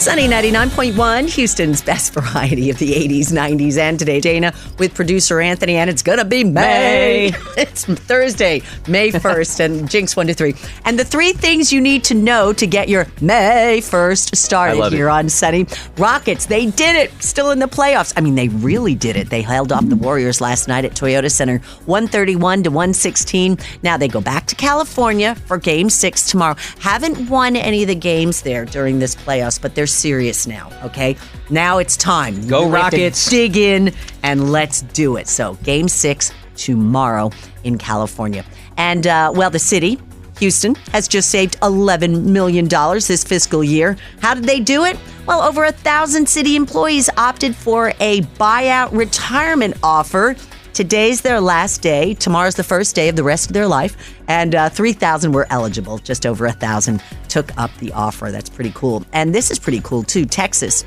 Sunny 99.1, Houston's best variety of the 80s, 90s, and today. Dana with producer Anthony, and it's going to be May. It's Thursday, May 1st, and Jinx 1 to 3. And the three things you need to know to get your May 1st started here on Sunny. Rockets, they did it. Still in the playoffs. I mean, they really did it. They held off the Warriors last night at Toyota Center, 131 to 116. Now they go back to California for Game 6 tomorrow. Haven't won any of the games there during this playoffs, but they're serious now, okay? Now it's time. Go Rockets. Dig in and let's do it. So Game 6 tomorrow in California. And, the city, Houston, has just saved $11 million this fiscal year. How did they do it? Well, over 1,000 city employees opted for a buyout retirement offer. Today's their last day. Tomorrow's the first day of the rest of their life. And 3,000 were eligible. Just over 1,000 took up the offer. That's pretty cool. And this is pretty cool, too. Texas.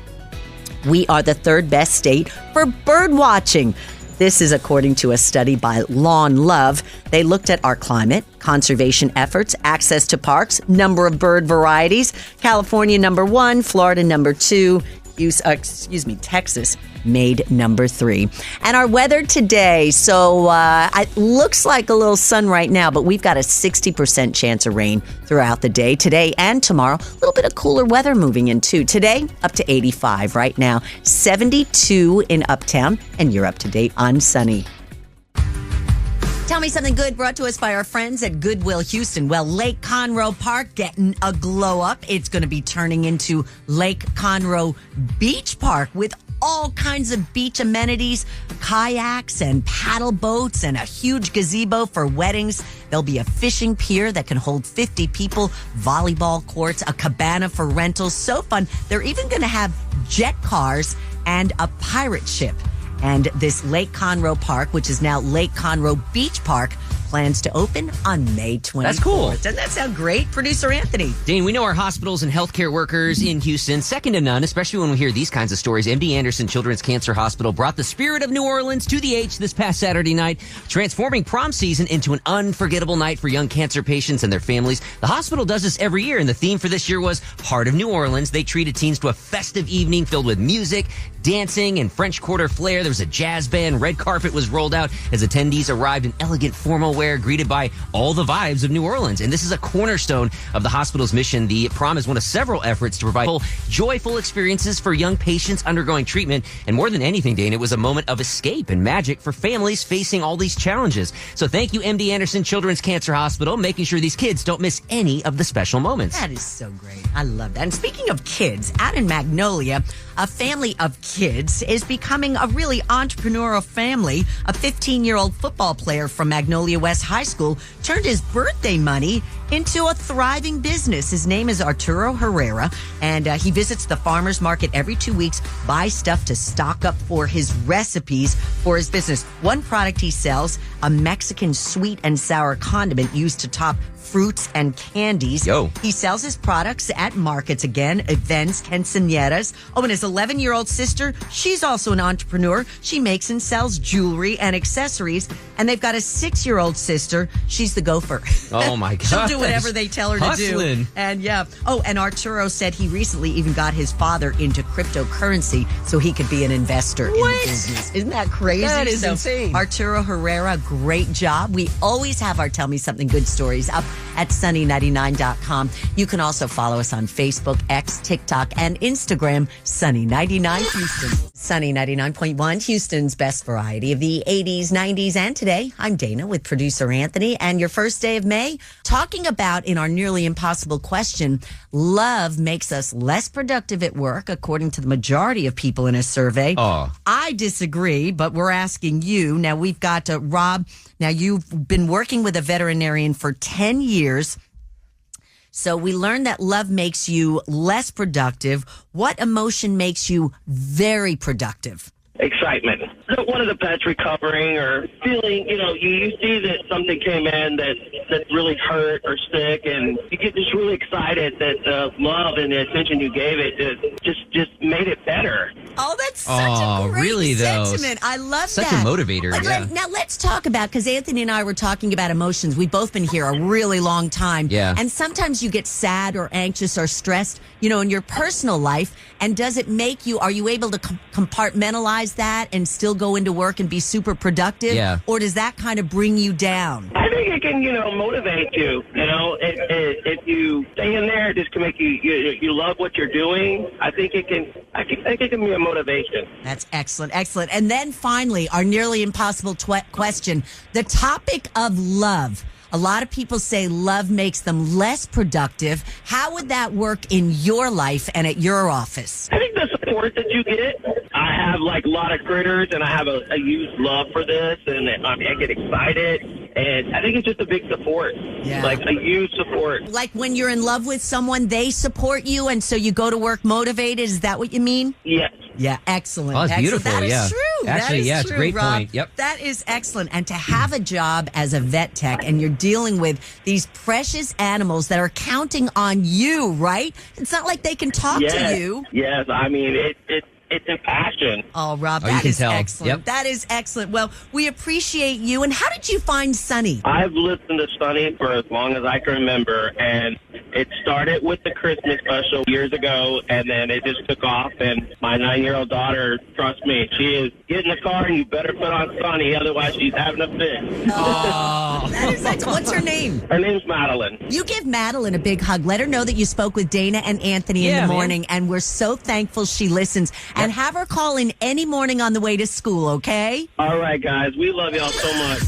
We are the third best state for bird watching. This is according to a study by Lawn Love. They looked at our climate, conservation efforts, access to parks, number of bird varieties. California, number 1. Florida, number 2. Texas made number 3. And our weather today, so it looks like a little sun right now, but we've got a 60% chance of rain throughout the day. Today and tomorrow, a little bit of cooler weather moving in too. Today, up to 85 right now, 72 in Uptown, and you're up to date on Sunny. Tell me something good brought to us by our friends at Goodwill Houston. Well, Lake Conroe Park getting a glow up. It's going to be turning into Lake Conroe Beach Park with all kinds of beach amenities, kayaks and paddle boats and a huge gazebo for weddings. There'll be a fishing pier that can hold 50 people, volleyball courts, a cabana for rentals. So fun. They're even going to have jet cars and a pirate ship. And this Lake Conroe Park, which is now Lake Conroe Beach Park, plans to open on May 24th. That's cool. Doesn't that sound great? Producer Anthony. Dean, we know our hospitals and healthcare workers in Houston, second to none, especially when we hear these kinds of stories. MD Anderson Children's Cancer Hospital brought the spirit of New Orleans to the H this past Saturday night, transforming prom season into an unforgettable night for young cancer patients and their families. The hospital does this every year, and the theme for this year was Heart of New Orleans. They treated teens to a festive evening filled with music, dancing, and French Quarter flair. There was a jazz band. Red carpet was rolled out as attendees arrived in elegant formal wear, greeted by all the vibes of New Orleans. And this is a cornerstone of the hospital's mission. The prom is one of several efforts to provide joyful experiences for young patients undergoing treatment. And more than anything, Dane, it was a moment of escape and magic for families facing all these challenges. So thank you, MD Anderson Children's Cancer Hospital, making sure these kids don't miss any of the special moments. That is so great. I love that. And speaking of kids, out in Magnolia, a family of kids is becoming a really entrepreneurial family. A 15-year-old football player from Magnolia West High School turned his birthday money into a thriving business. His name is Arturo Herrera, and he visits the farmer's market every 2 weeks, buys stuff to stock up for his recipes for his business. One product he sells, a Mexican sweet and sour condiment used to top fruits and candies. He sells his products at markets again, events, quinceañeras. Oh, and his 11-year-old sister, she's also an entrepreneur. She makes and sells jewelry and accessories. And they've got a 6-year-old sister. She's the gopher. Oh, my God. She'll do whatever they tell her to do. And yeah. Oh, and Arturo said he recently even got his father into cryptocurrency so he could be an investor in business. Isn't that crazy? That is insane. Arturo Herrera, great job. We always have our Tell Me Something Good stories up at sunny99.com. You can also follow us on Facebook, X, TikTok, and Instagram, Sunny99 Houston. Sunny 99.1, Houston's best variety of the 80s, 90s, and today. I'm Dana with producer Anthony, and your first day of May, talking about in our nearly impossible question, love makes us less productive at work, according to the majority of people in a survey. I disagree, but we're asking you. Now, we've got Rob. Now, you've been working with a veterinarian for 10 years. So we learned that love makes you less productive. What emotion makes you very productive? Excitement. One of the pets recovering or feeling, you see that something came in that really hurt or sick, and you get just really excited that the love and the attention you gave it just made it better. Oh, that's such a great really, though? sentiment. I love Such that. a motivator, yeah. Now, let's talk about, because Anthony and I were talking about emotions. We've both been here a really long time. Yeah. And sometimes you get sad or anxious or stressed, in your personal life. And does it make you, are you able to compartmentalize that and still go into work and be super productive? Yeah. Or does that kind of bring you down? I think it can, motivate you. If you stay in there, just to make you love what you're doing. I think it can be a motivation. That's excellent, excellent. And then finally, our nearly impossible question: the topic of love. A lot of people say love makes them less productive. How would that work in your life and at your office? I think the support that you get. I have a lot of critters, and I have a huge love for this, and I get excited. And I think it's just a big support, a huge support. Like when you're in love with someone, they support you, and so you go to work motivated. Is that what you mean? Yes. Yeah, excellent. Oh, it's beautiful. That is true. Actually, that is it's true, a great Rob. point. Yep. That is excellent. And to have a job as a vet tech, and you're dealing with these precious animals that are counting on you, right? It's not like they can talk to you. Yes, I mean it's a passion. Oh, Rob, you that can is tell. excellent. Yep. That is excellent. Well, we appreciate you. And how did you find Sunny? I've listened to Sunny for as long as I can remember, and it started with the Christmas special years ago, and then it just took off. And my 9-year-old daughter, trust me, she is, get in the car and you better put on Sunny, otherwise she's having a fit. Oh, that is excellent. What's her name? Her name's Madeline. You give Madeline a big hug. Let her know that you spoke with Dana and Anthony in the morning, and we're so thankful she listens. And have her call in any morning on the way to school, okay? All right, guys. We love y'all so much.